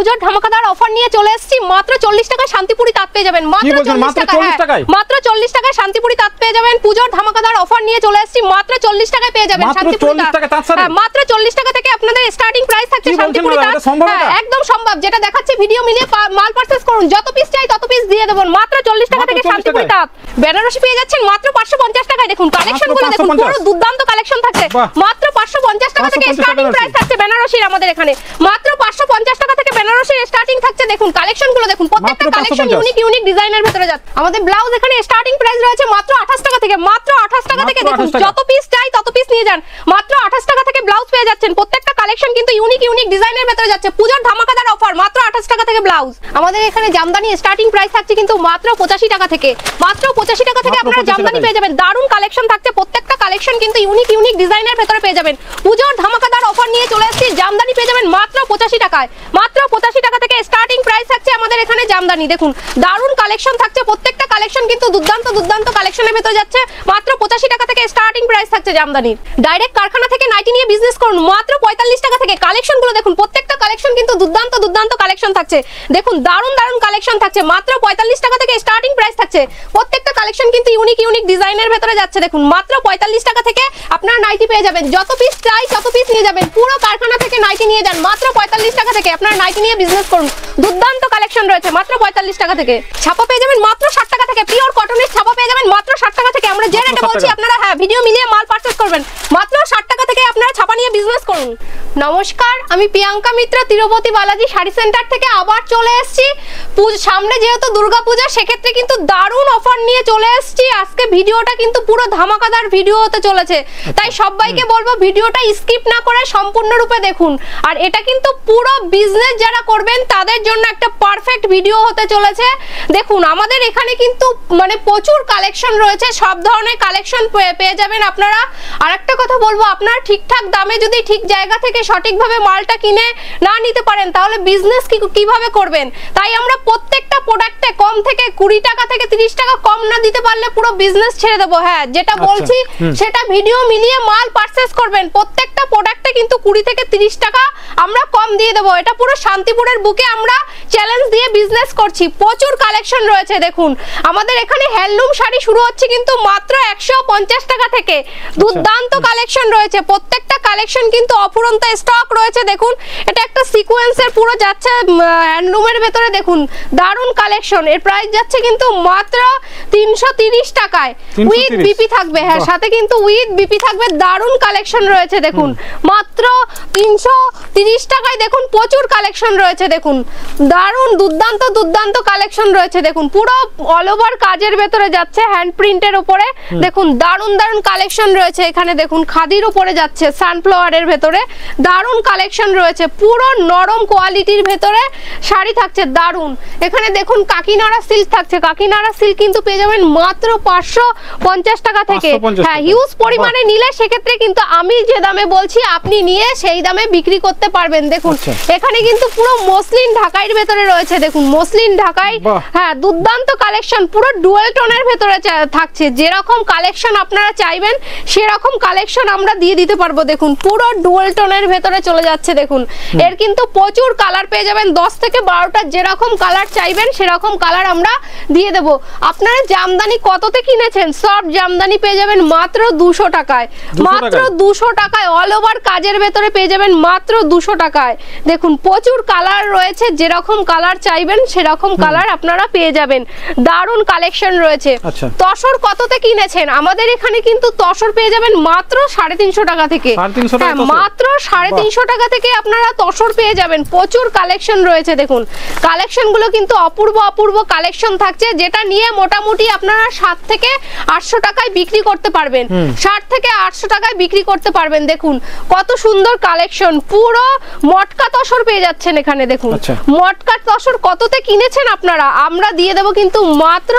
পূজোর ধামাকাদার অফার নিয়ে চলে এসেছি। মাত্র 40 টাকায় শান্তিপুরি তাঁত পেয়ে যাবেন। মাত্র 40 টাকায়, মাত্র 40 টাকায় শান্তিপুরি তাঁত পেয়ে যাবেন। পূজোর ধামাকাদার অফার নিয়ে চলে এসেছি। মাত্র 40 টাকায় পেয়ে যাবেন শান্তিপুরি তাঁত। মাত্র 40 টাকা থেকে আপনাদের স্টার্টিং প্রাইস থাকছে শান্তিপুরি তাঁত। একদম সম্ভব, যেটা দেখাচ্ছে ভিডিও মিলিয়ে মাল পারচেজ করুন, যত পিস চাই তত পিস দিয়ে দেব। মাত্র 40 টাকা থেকে শান্তিপুরি তাঁত। বেনারসি পেয়ে যাচ্ছেন মাত্র 550 টাকায়। দেখুন কালেকশনগুলো দেখুন, পুরো দুর্দান্ত কালেকশন থাকছে। মাত্র 550 টাকা থেকে স্টার্টিং প্রাইস থাকছে বেনারসির আমাদের এখানে। মাত্র 550 টাকা থেকে বেনারসির স্টার্টিং থাকছে। দেখুন কালেকশনগুলো দেখুন, প্রত্যেকটা কালেকশন ইউনিক ডিজাইনের ভিতরে যাচ্ছে। আমাদের ব্লাউজ এখানে স্টার্টিং প্রাইস রয়েছে মাত্র 28 টাকা থেকে। মাত্র 28 টাকা থেকে দেখুন, যত পিস চাই তত পিস নিয়ে যান। মাত্র 28 টাকা থেকে ব্লাউজ পেয়ে যাচ্ছেন। প্রত্যেকটা কালেকশন কিন্তু ইউনিক ডিজাইনের ভিতরে যাচ্ছে। পূজোর ধামাকাদার অফার মাত্র 28 টাকা থেকে ব্লাউজ। আমাদের এখানে জামদানি স্টার্টিং প্রাইস থাকছে কিন্তু মাত্র 85 টাকা থেকে। মাত্র 85 টাকা থেকে আপনারা জামদানি পেয়ে যাবেন। দারুণ কালেকশন থাকছে, প্রত্যেকটা কালেকশন কিন্তু ইউনিক ডিজাইনের ভিতরে পেয়ে যাবেন। পূজোর ধামাকাদার অফার নিয়ে চলে এসেছি। জামদানি পেয়ে যাবেন মাত্র 85 টাকায়। মাত্র 85 টাকা থেকে স্টার্টিং প্রাইস থাকছে আমাদের এখানে জামদানি। দেখুন দারুণ কালেকশন থাকছে, প্রত্যেকটা কালেকশন কিন্তু দুর্দান্ত কালেকশনের ভিতরে যাচ্ছে। মাত্র 85 টাকা থেকে স্টার্টিং প্রাইস থাকছে জামদানির। ডাইরেক্ট কারখানা থেকে নাইটি নিয়ে বিজনেস করুন মাত্র 45 টাকা থেকে। কালেকশনগুলো দেখুন, প্রত্যেকটা কালেকশন কিন্তু দুর্দান্ত কালেকশন থাকছে। দেখুন দারুণ কালেকশন থাকছে। মাত্র 45 টাকা থেকে স্টার্টিং প্রাইস থাকছে। প্রত্যেকটা কালেকশন কিন্তু ইউনিক ডিজাইনের ভিতরে যাচ্ছে। দেখুন মাত্র 45 টাকা থেকে আপনারা নাইটি পেয়ে যাবেন। যত পিস চাই তত পিস নিয়ে যাবেন। পুরো কারখানা থেকে নাইটি নিয়ে যান। মাত্র 45 টাকা থেকে আপনারা নাইটি নিয়ে বিজনেস করুন। দুর্দান্ত কালেকশন রয়েছে মাত্র 45 টাকা থেকে। ছাপা পেয়ে যাবেন মাত্র 60 টাকা থেকে। পিওর কটনের ছাপা পেয়ে যাবেন মাত্র 60 টাকা থেকে। আমরা যে রেটে বলছি আপনারা ভিডিও মিলিয়ে মাল পারচেজ করবেন। মাত্র 60 টাকা থেকে আপনারা ছাপা নিয়ে বিজনেস করুন। নমস্কার, আমি প্রিয়াঙ্কা মিত্র তিরুপতি বালাজি শাড়ি সেন্টার থেকে আবার চলে এসেছি। সামনে যেহেতু দুর্গাপূজা, সেক্ষেত্রে কিন্তু দারুণ অফার নিয়ে চলে এসেছি। আজকে ভিডিওটা কিন্তু পুরো ধামাকাদার ভিডিও হতে চলেছে, তাই সবাইকে বলবো ভিডিওটা স্কিপ না করে সম্পূর্ণরূপে দেখুন। আর এটা কিন্তু পুরো বিজনেস যারা করবেন তাদের জন্য একটা পারফেক্ট ভিডিও হতে চলেছে। দেখুন আমাদের এখানে কিন্তু মানে প্রচুর কালেকশন রয়েছে, সব ধরনের কালেকশন পেয়ে যাবেন আপনারা। আর একটা কথা বলবো, আপনারা ঠিকঠাক দামে যদি ঠিক জায়গা থেকে সঠিকভাবে মালটা কিনে না নিতে পারেন তাহলে বিজনেস কিভাবে করবেন। তাই আমরা প্রত্যেকটা প্রোডাক্টে কম থেকে 20 টাকা থেকে 30 টাকা কম না দিতে পারলে পুরো বিজনেস ছেড়ে দেবো। হ্যাঁ, যেটা বলছি সেটা ভিডিও মিলিয়ে মাল পারচেজ করবেন। প্রত্যেকটা প্রোডাক্টে কিন্তু 20 থেকে 30 টাকা আমরা কম দিয়ে দেবো। এটা পুরো শান্তিপুরের বুকে আমরা চ্যালেঞ্জ দিয়ে বিজনেস করছি। প্রচুর কালেকশন রয়েছে। দেখুন আমাদের এখানে হ্যান্ডলুম শাড়ি শুরু হচ্ছে কিন্তু মাত্র 150 টাকা থেকে। দুর্দান্ত কালেকশন রয়েছে, প্রত্যেকটা কালেকশন কিন্তু অফুরন্ত স্টক রয়েছে। দেখুন এটা একটা সিকোয়েন্সের পুরো যাচ্ছে হ্যান্ডলুমের ভেতরে। দেখুন দারুণ কালেকশন। এর প্রাইস যাচ্ছে কিন্তু মাত্র 330 টাকায়। উইথ বিপি থাকবে, হ্যাঁ সাথে কিন্তু উইথ বিপি থাকবে। দারুণ কালেকশন রয়েছে। দেখুন মাত্র 330 টাকায়। দেখুন প্রচুর কালেকশন রয়েছে। দেখুন দারুণ দুর্দান্ত কালেকশন রয়েছে। দেখুন পুরো অল ওভার কাজের ভেতরে যাচ্ছে, হ্যান্ড প্রিন্টের উপরে। দেখুন দারুণ কালেকশন রয়েছে এখানে। দেখুন খাদির উপরে যাচ্ছে, সানফ্লাওয়ারের ভেতরে দারুণ কালেকশন রয়েছে। পুরো নরম কোয়ালিটির ভেতরে শাড়ি থাকছে দারুণ। এখানে দেখুন কাকিনাড়া সিল্ক থাকছে। কাকিনাড়া সিল্ক কিন্তু পেয়ে যাবেন মাত্র 550 টাকা থেকে। হ্যাঁ, হিউজ পরিমাণে নিলে সেক্ষেত্রে কিন্তু আমি যে দামে বলছি আপনি নিয়ে সেই দামে বিক্রি করতে পারবেন। দেখুন এখানে কিন্তু পুরো মসলিন ঢাকাইয়ের ভেতরে রয়েছে। দেখুন মসলিন ঢাকাই, হ্যাঁ দুর্দান্ত কালেকশন। পুরো ডুয়াল টোনের ভেতরে থাকছে। যেরকম কালেকশন আপনারা চাইবেন সেরকম কালেকশন আমরা দিয়ে দিতে পারবো। দেখুন পুরো ডুয়াল টোনের ভেতরে চলে যাচ্ছে। দেখুন এর কিন্তু প্রচুর কালার পেয়ে যাবেন। 10 থেকে 12টা যেরকম কালার চাইবেন সেরকম কালার আমরা দিয়ে দেব। আপনারা জামদানি কততে কিনেছেন? সব জামদানি পেয়ে যাবেন মাত্র 200 টাকায়। মাত্র 200 টাকায় অল ওভার কাজের ভেতরে পেয়ে যাবেন মাত্র 200 টাকায়। দেখুন প্রচুর কালার রয়েছে, যেরকম কালার চাইবেন সেরকম কালার আপনারা পেয়ে যাবেন। দারুণ কালেকশন রয়েছে। তসর কততে কিনেছেন? আমাদের এখানে কিন্তু তসর পেয়ে যাবেন মাত্র 350 টাকা থেকে। মাত্র 350 টাকা থেকে আপনারা তসর পেয়ে যাবেন। প্রচুর কালেকশন রয়েছে। দেখুন কালেকশন গুলো কিন্তু অপূর্ব কালেকশন থাকছে, যেটা নিয়ে মোটামুটি আপনারা 7 থেকে 800 টাকায় বিক্রি করতে পারবেন। 60 থেকে 800 টাকায় বিক্রি করতে পারবেন। দেখুন কত সুন্দর কালেকশন। পুরো মটকা তসর পেয়ে যাচ্ছেন এখানে। দেখুন মটকা তসর কততে কিনেছেন আপনারা? আমরা দিয়ে দেব কিন্তু মাত্র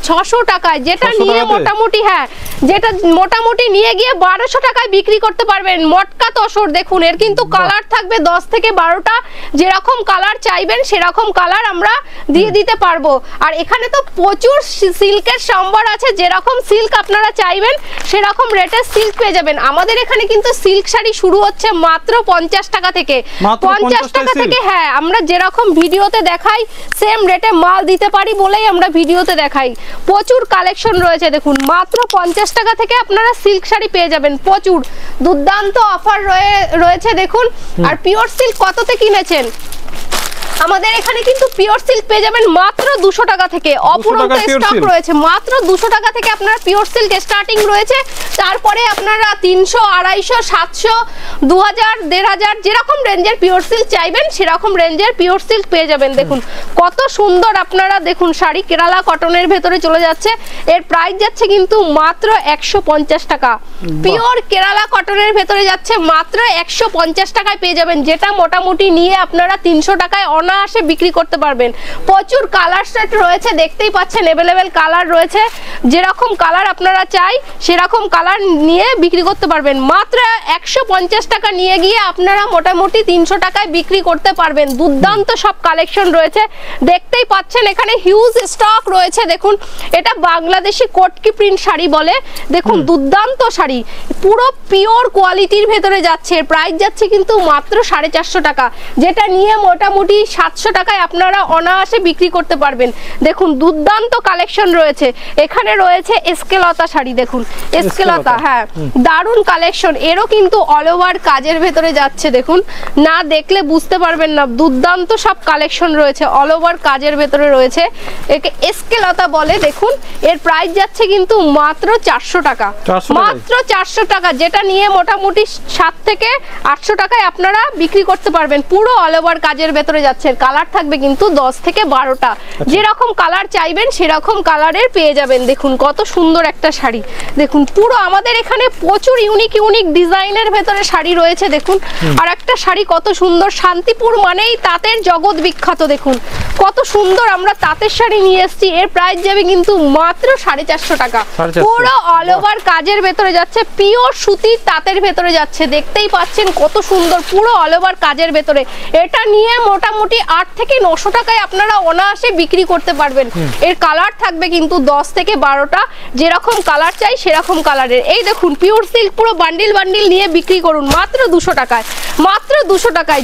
600 টাকায়, যেটা নিয়ে মোটামুটি যেটা মোটামুটি নিয়ে গিয়ে 1200 টাকায় বিক্রি করতে পারবেন। মটকা তসর দেখুন এর কিন্তু কালার থাকবে 10 থেকে 12টা। যেরকম কালার চাইবেন সেরকম কালার আমরা দিয়ে দিতে পারবো। আর এখানে তো প্রচুর সিল্কের সম্ভার আছে, যেরকম সিল্ক আপনারা চাইবেন সেরকম রেটের সিল্ক পেয়ে যাবেন। আমাদের এখানে কিন্তু সিল্ক শাড়ি শুরু হচ্ছে মাত্র 50 টাকা থেকে, 50 টাকা থেকে। হ্যাঁ, আমরা যেরকম ভিডিওতে দেখাই সেম রেটে মাল দিতে পারি বলেই আমরা ভিডিওতে দেখাই। প্রচুর কালেকশন রয়েছে দেখুন, মাত্র 50 টাকা থেকে আপনারা সিল্ক শাড়ি পেয়ে যাবেন। প্রচুর দুর্দান্ত অফার রয়েছে দেখুন। আর পিওর সিল্ক কততে কিনেছেন? আমাদের এখানে কিন্তু পিওর সিল্ক পেয়ে যাবেন মাত্র 200 টাকা থেকে। অপুরন্ত স্টক রয়েছে, মাত্র 200 টাকা থেকে আপনার পিওর সিল্ক স্টার্টিং রয়েছে। তারপরে আপনারা 300, 250, 700, 2000, 1500 যেরকম রেঞ্জের পিওর সিল্ক চাইবেন সেরকম রেঞ্জের পিওর সিল্ক পেয়ে যাবেন। দেখুন কত সুন্দর আপনারা দেখুন শাড়ি, কেরালা কটনের ভেতরে চলে যাচ্ছে। এর প্রাইস যাচ্ছে কিন্তু মাত্র 150 টাকা। পিওর কেরালা কটনের ভেতরে যাচ্ছে মাত্র 150 টাকায় পেয়ে যাবেন, যেটা মোটামুটি নিয়ে আপনারা 300 টাকায় অনায়াসে বিক্রি করতে পারবেন। প্রচুর কালার সেট রয়েছে, দেখতেই পাচ্ছেন अवेलेबल কালার রয়েছে। যেরকম কালার আপনারা চাই সেরকম কালার নিয়ে বিক্রি করতে পারবেন। মাত্র 150 টাকা নিয়ে গিয়ে আপনারা মোটামুটি 300 টাকায় বিক্রি করতে পারবেন। দুর্দান্ত সব কালেকশন রয়েছে, দেখতেই পাচ্ছেন এখানে হিউজ স্টক রয়েছে। দেখুন এটা বাংলাদেশি কোটকি প্রিন্ট শাড়ি বলে। দেখুন দুর্দান্ত শাড়ি, পুরো পিওর কোয়ালিটির ভেতরে যাচ্ছে। প্রাইস যাচ্ছে কিন্তু মাত্র 450 টাকা, যেটা নিয়ে মোটামুটি 700 টাকায় আপনারা অনায়াসে বিক্রি করতে পারবেন। দেখুন দুর্দান্ত কালেকশন রয়েছে। এখানে রয়েছে এসকেলতা শাড়ি, দেখুন এসকেলতা, হ্যাঁ দারুণ কালেকশন। এরও কিন্তু অল ওভার কাজের ভেতরে যাচ্ছে। দেখুন না দেখলে বুঝতে পারবেন না, দুর্দান্ত সব কালেকশন রয়েছে, অল ওভার কাজের ভেতরে রয়েছে। একে এসকেলতা বলে। দেখুন এর প্রাইস যাচ্ছে কিন্তু মাত্র 400 টাকা, মাত্র 400 টাকা, যেটা নিয়ে মোটামুটি 7 থেকে 800 টাকায় আপনারা বিক্রি করতে পারবেন। পুরো অল ওভার কাজের ভেতরে যাচ্ছে। কালার থাকবে কিন্তু 10 থেকে 12টা, যেরকম কালার চাইবেন সেরকম কালারের পেয়ে যাবেন। দেখুন কত সুন্দর একটা শাড়ি। দেখুন পুরো আমাদের এখানে প্রচুর ইউনিক ইউনিক ডিজাইনের ভেতরে শাড়ি রয়েছে। দেখুন আর একটা শাড়ি কত সুন্দর, শান্তিপুর মানেই তাঁতের জগৎ বিখ্যাত। দেখুন কত সুন্দর আমরা তাঁতের শাড়ি নিয়ে এসেছি। এর প্রাইস যাবে কিন্তু মাত্র 450 টাকা। পুরো অল ওভার কাজের ভেতরে যাচ্ছে, পিওর সুতির তাঁতের ভেতরে যাচ্ছে। দেখতেই পাচ্ছেন কত সুন্দর, পুরো অল ওভার কাজের ভেতরে। এটা নিয়ে মোটামুটি 8 থেকে 900 টাকায় আপনারা অনায়াসে বিক্রি করতে পারবেন। এর কালার থাকবে কিন্তু 10 থেকে 12টা, যেরকম কালার চাই সেরকম কালারের। এই দেখুন পিওর সিল্ক পুরো বান্ডিল বান্ডিল নিয়ে বিক্রি করুন মাত্র 200 টাকায়, মাত্র 200 টাকায়।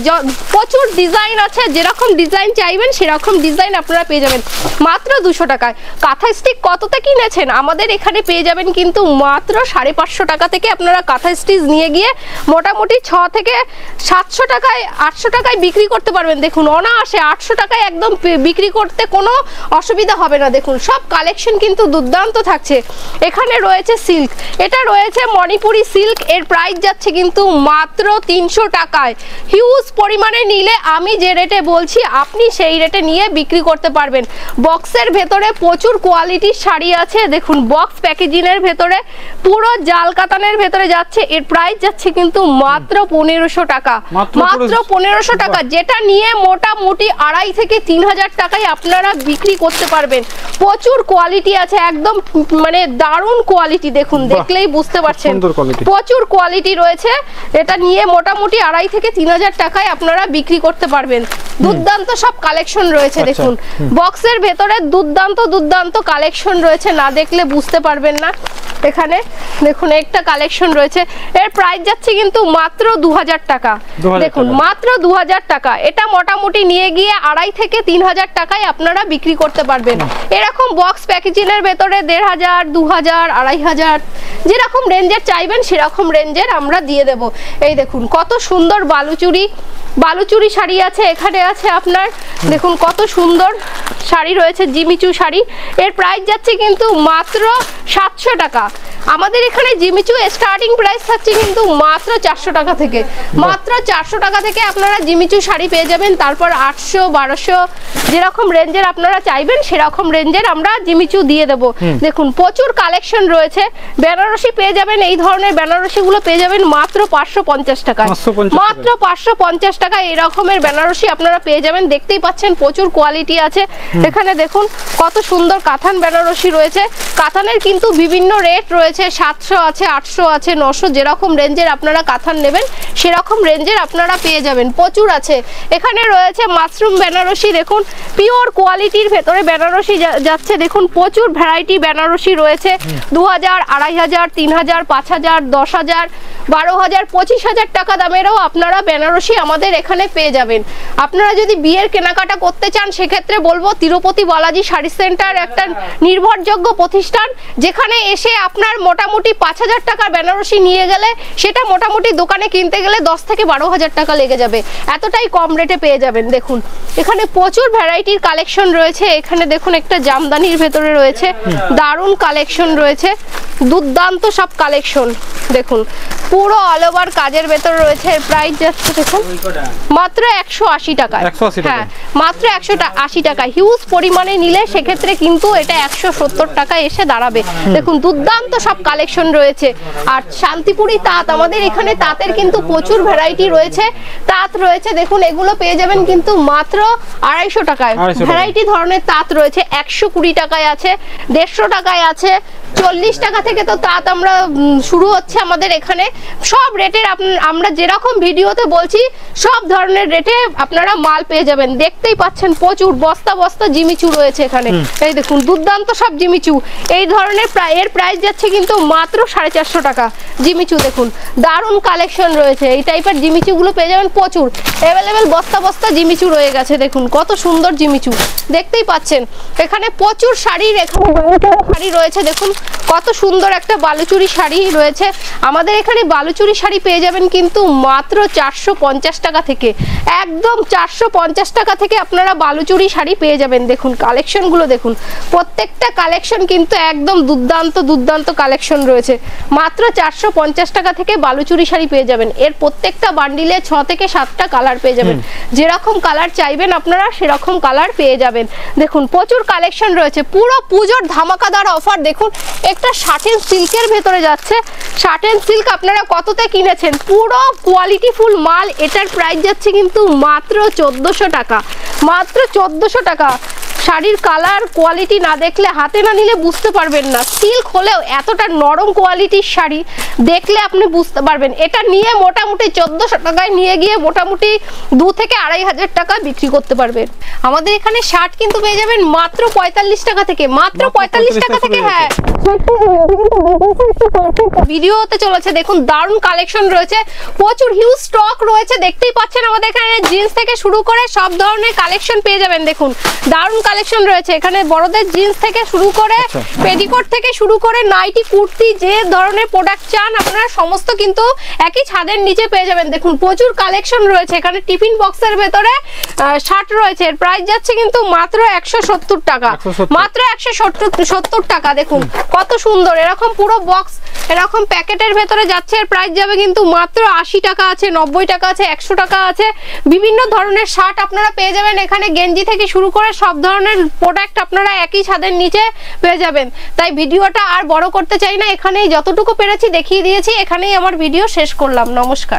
প্রচুর ডিজাইন আছে, যেরকম ডিজাইন চাইবেন সেরকম ডিজাইন আপনারা পেয়ে যাবেন মাত্র 200 টাকায়। কাঁথা স্টিচ কততে কিনেছেন? আমাদের এখানে পেয়ে যাবেন কিন্তু মাত্র 550 টাকা থেকে আপনারা কাঁথা স্টিচ নিয়ে গিয়ে মোটামুটি 6 থেকে 700 টাকায় 800 টাকায় বিক্রি করতে পারবেন। দেখুন অনায়াসে 800 টাকায় একদম বিক্রি করতে কোনো অসুবিধা হবে না। দেখুন সব কালেকশন কিন্তু দুর্দান্ত থাকছে। এখানে রয়েছে সিল্ক, এটা রয়েছে মণিপুরি সিল্ক। এর প্রাইস যাচ্ছে কিন্তু মাত্র 300 টাকায়। হিউজ পরিমাণে নিলে আমি যে রেটে বলছি আপনি সেই রেটে নিয়ে বিক্রি করতে পারবেন। বক্সের ভেতরে প্রচুর কোয়ালিটির শাড়ি আছে। দেখুন বক্স প্যাকেজিং এর ভেতরে পুরো জাল কাতানের ভেতরে যাচ্ছে। এর প্রাইস যাচ্ছে কিন্তু মাত্র 1500 টাকা, মাত্র 1500 টাকা, যেটা নিয়ে মোটামুটি 2.5 থেকে 3000 টাকায় আপনারা বিক্রি করতে পারবেন। প্রচুর কোয়ালিটি আছে, একদম মানে দারুণ কোয়ালিটি। দেখুন দেখলেই বুঝতে পারছেন প্রচুর কোয়ালিটি রয়েছে। এটা নিয়ে মোটামুটি 2.5 থেকে 3000 টাকায় আপনারা বিক্রি করতে পারবেন। দুর্দান্ত সব কালেকশন রয়েছে। দেখুন বক্সের ভেতরে দুর্দান্ত দুর্দান্ত কালেকশন রয়েছে, না দেখলে বুঝতে পারবেন না। এখানে দেখুন একটা কালেকশন রয়েছে, এর প্রাইস যাচ্ছে কিন্তু মাত্র 2000 টাকা। দেখুন মাত্র 2000 টাকা। এটা মোটামুটি নিয়ে গিয়ে 2.5 থেকে 3000 টাকায় আপনারা বিক্রি করতে পারবেন। এরকম বক্স প্যাকেজিং এর ভেতরে 1500, 2000, 2500 যেরকম রেঞ্জের চাইবেন সেরকম রেঞ্জের আমরা দিয়ে দেব। এই দেখুন কত সুন্দর বালুচুরি, বালুচুরি শাড়ি আছে। এখানে আছে আপনার দেখুন কত সুন্দর শাড়ি রয়েছে, জিমিচু শাড়ি। এর প্রাইস যাচ্ছে কিন্তু মাত্র 700 টাকা। আমাদের এখানে জিমিচু স্টার্টিং প্রাইস থাকছে কিন্তু মাত্র 400 টাকা থেকে, মাত্র 400 টাকা থেকে আপনারা জিমিচু শাড়ি পেয়ে যাবেন। তারপর 800, 1200 যেরকম রেঞ্জের আপনারা চাইবেন সেরকম রেঞ্জের আমরা জিমিচু দিয়ে দেব। দেখুন প্রচুর কালেকশন রয়েছে। বেনারসি পেয়ে যাবেন, এই ধরনের বেনারসি গুলো পেয়ে যাবেন মাত্র 550 টাকায়, মাত্র 550 টাকায় এই রকমের বেনারসি আপনারা পেয়ে যাবেন। দেখতেই পাচ্ছেন প্রচুর কোয়ালিটি আছে। এখানে দেখুন কত সুন্দর কাতান বেনারসি রয়েছে। কাতানের কিন্তু বিভিন্ন রেট রয়েছে। আছে, 700 আছে, 800 আছে, 900, যেরকম রেঞ্জের আপনারা কাঁথান নেবেন সেরকম রেঞ্জের আপনারা পেয়ে যাবেন। প্রচুর আছে। এখানে রয়েছে মাশরুম বেনারসি, দেখুন পিওর কোয়ালিটির ভেতরে বেনারসি যাচ্ছে, দেখুন প্রচুর ভ্যারাইটি বেনারসি রয়েছে। 2000, 2500, 3000, 5000, 10000, 12000, 25000 টাকা দামেরও আপনারা বেনারসি আমাদের এখানে পেয়ে যাবেন। আপনারা যদি বিয়ের কেনাকাটা করতে চান সেক্ষেত্রে বলবো তিরুপতি বালাজি শাড়ি সেন্টার একটা নির্ভরযোগ্য প্রতিষ্ঠান, যেখানে এসে আপনার মোটামুটি 5000 টাকার বেনারসি নিয়ে গেলে সেটা মোটামুটি দোকানে কিনতে গেলে 10 থেকে 12000 টাকা লেগে যাবে, এতটাই কম রেটে পেয়ে যাবেন। দেখুন এখানে প্রচুর ভ্যারাইটির কালেকশন রয়েছে। এখানে দেখুন একটা জামদানির ভেতরে রয়েছে, দারুণ কালেকশন রয়েছে, দুর্দান্ত সব কালেকশন। দেখুন পুরো অল ওভার কাজের ভেতর রয়েছে। এর প্রাইস যাচ্ছে দেখুন মাত্র 180 টাকা। হ্যাঁ মাত্র 180 টাকা। হিউজ পরিমাণে নিলে সেক্ষেত্রে কিন্তু এটা 170 টাকা এসে দাঁড়াবে। দেখুন দুর্দান্ত সব কালেকশন রয়েছে। আর শান্তিপুরি তাঁত, আমাদের এখানে তাঁতের কিন্তু প্রচুর ভ্যারাইটি রয়েছে। তাঁত রয়েছে দেখুন, এগুলো পেয়ে যাবেন কিন্তু মাত্র 250 টাকায়। ভ্যারাইটি ধরনের তাঁত রয়েছে, 120 টাকায় আছে, 150 টাকায় আছে, 40 টাকা থেকে তো তাঁত আমরা শুরু হচ্ছে আমাদের এখানে। সব রেটের আমরা যেরকম ভিডিওতে বলছি সব ধরনের রেটে আপনারা মাল পেয়ে যাবেন। দেখতেই পাচ্ছেন প্রচুর বস্তা বস্তা জিমিচু রয়েছে এখানে। এই দেখুন দুর্দান্ত সব জিমিচু। এই ধরনের এর প্রাইস যাচ্ছে কিন্তু মাত্র 450 টাকা। জিমিচু দেখুন দারুণ কালেকশন রয়েছে। এই টাইপের জিমিচু গুলো পেয়ে যাবেন প্রচুর অ্যাভেলেবেল, বস্তা বস্তা জিমিচু রয়ে গেছে। দেখুন কত সুন্দর জিমিচু, দেখতেই পাচ্ছেন। এখানে প্রচুর শাড়ির, এখানে শাড়ি রয়েছে, দেখুন কত সুন্দর একটা বালুচুরি শাড়ি রয়েছে। আমাদের এখানে বালুচুরি শাড়ি পেয়ে যাবেন কিন্তু মাত্র 450 টাকা থেকে, একদম 450 টাকা থেকে আপনারা বালুচুরি শাড়ি পেয়ে যাবেন। দেখুন কালেকশন গুলো দেখুন, প্রত্যেকটা কালেকশন কিন্তু একদম দুর্দান্ত দুর্দান্ত কালেকশন রয়েছে। মাত্র 450 টাকা থেকে বালুচুরি শাড়ি পেয়ে যাবেন। এর প্রত্যেকটা বান্ডিলে 6 থেকে 7টা কালার পেয়ে যাবেন। যেরকম কালার চাইবেন আপনারা সেরকম কালার পেয়ে যাবেন। দেখুন প্রচুর কালেকশন রয়েছে, পুরো পুজোর ধামাকাদার অফার। দেখুন একটা শাটিন সিল্কের ভেতরে যাচ্ছে, শাটিন সিল্ক আপনারা কততে কিনেছেন, পুরো কোয়ালিটি ফুল মাল। এটার প্রাইস যাচ্ছে কিন্তু মাত্র 1400 টাকা, মাত্র 1400 টাকা। শাড়ির কালার কোয়ালিটি না দেখলে, হাতে না নিলে বুঝতে পারবেন না। সিল্ক হলেও এতটা নরম কোয়ালিটির শাড়ি দেখলে আপনি বুঝতে পারবেন। এটা নিয়ে মোটামুটি 1400 টাকায় নিয়ে গিয়ে মোটামুটি 2 থেকে 2500 টাকা বিক্রি করতে পারবেন। আমাদের এখানে শার্ট কিন্তু পেয়ে যাবেন মাত্র 45 টাকা থেকে, মাত্র 45 টাকা থেকে। হ্যাঁ ভিডিও হতে চলেছে। দেখুন দারুণ কালেকশন রয়েছে, প্রচুর হিউজ স্টক রয়েছে। দেখতেই পাচ্ছেন আমাদের এখানে জিন্স থেকে শুরু করে সব ধরনের কালেকশন পেয়ে যাবেন। দেখুন দারুণ কালেকশন রয়েছে এখানে, বড়দের জিন্স থেকে শুরু করে পেটিকোট থেকে শুরু করে নাইটি, কুর্তি, যে ধরনের প্রোডাক্ট চান আপনারা সমস্ত কিন্তু একই ছাদের নিচে পেয়ে যাবেন। দেখুন প্রচুর কালেকশন রয়েছে এখানে। টিফিন বক্সের ভেতরে শার্ট রয়েছে, এর প্রাইস যাচ্ছে কিন্তু মাত্র 170 টাকা, মাত্র 170 টাকা। দেখুন কত সুন্দর, এরকম পুরো বক্স এরকম প্যাকেটের ভেতরে যাচ্ছে। এর প্রাইস যাবে কিন্তু মাত্র 80 টাকা আছে, 90 টাকা আছে, 100 টাকা আছে। বিভিন্ন ধরনের শার্ট আপনারা পেয়ে যাবেন এখানে, গেঞ্জি থেকে শুরু করে সব ধরনের প্রোডাক্ট আপনারা একই ছাদের নিচে পেয়ে যাবেন। তাই ভিডিওটা আর বড় করতে চাই না, এখানেই যতটুকু পেরেছি দেখিয়ে দিয়েছি, এখানেই আমার ভিডিও শেষ করলাম। নমস্কার।